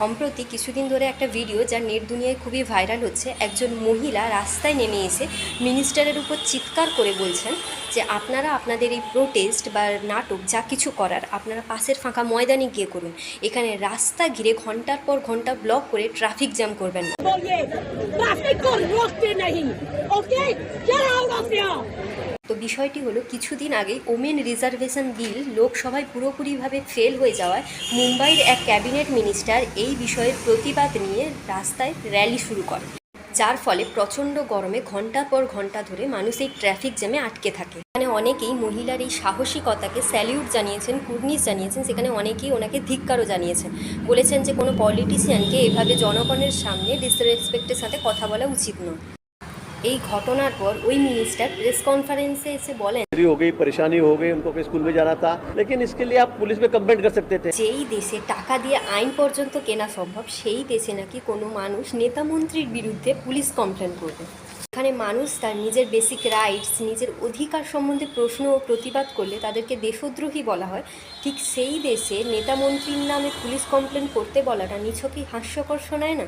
সম্প্রতি কিছুদিন ধরে একটা ভিডিও যা নেট দুনিয়ায় খুবই ভাইরাল হচ্ছে। একজন মহিলা রাস্তায় নেমে এসে মিনিস্টারের উপর চিৎকার করে বলছেন যে আপনারা আপনাদের এই প্রোটেস্ট বা নাটক যা কিছু করার আপনারা পাশের ফাঁকা ময়দানে গিয়ে করুন, এখানে রাস্তা ঘিরে ঘন্টার পর ঘন্টা ব্লক করে ট্রাফিক জ্যাম করবেন না। তো বিষয়টি হলো, কিছুদিন আগেই ওমেন রিজার্ভেশন বিল লোকসভায় পুরোপুরিভাবে ফেল হয়ে যাওয়ায় মুম্বাইয়ের এক ক্যাবিনেট মিনিস্টার এই বিষয়ের প্রতিবাদ নিয়ে রাস্তায় র্যালি শুরু করে, যার ফলে প্রচণ্ড গরমে ঘন্টার পর ঘন্টা ধরে মানুষ এই ট্রাফিক জ্যামে আটকে থাকে। এখানে অনেকেই মহিলার এই সাহসিকতাকে স্যালিউট জানিয়েছেন, কুর্নিশ জানিয়েছেন, সেখানে অনেকেই ওনাকে ধিক্কারও জানিয়েছেন, বলেছেন যে কোনো পলিটিশিয়ানকে এভাবে জনগণের সামনে ডিসরেসপেক্টের সাথে কথা বলা উচিত নয়। এই ঘটনার পর ওই মিনিস্টার প্রেস কনফারেন্সে এসে বলেন, हो गई परेशानी हो गई, उनको स्कूल में जाना था, लेकिन इसके लिए आप पुलिस में कंप्लेंट कर सकते थे। যেই দেশে টাকা দিয়ে আইন পর্যন্ত কেনা সম্ভব, সেই দেশে নাকি কোনো মানুষ নেতা মন্ত্রীর বিরুদ্ধে পুলিশ কমপ্লেন করবে। এখানে মানুষ তার নিজের বেসিক রাইটস, নিজের অধিকার সম্বন্ধে প্রশ্ন ও প্রতিবাদ করলে তাদেরকে দেশদ্রোহী বলা হয়। ঠিক সেই দেশে নেতা মন্ত্রীর নামে পুলিশ কমপ্লেন করতে বলাটা নিছকই হাস্যকর শোনায় না?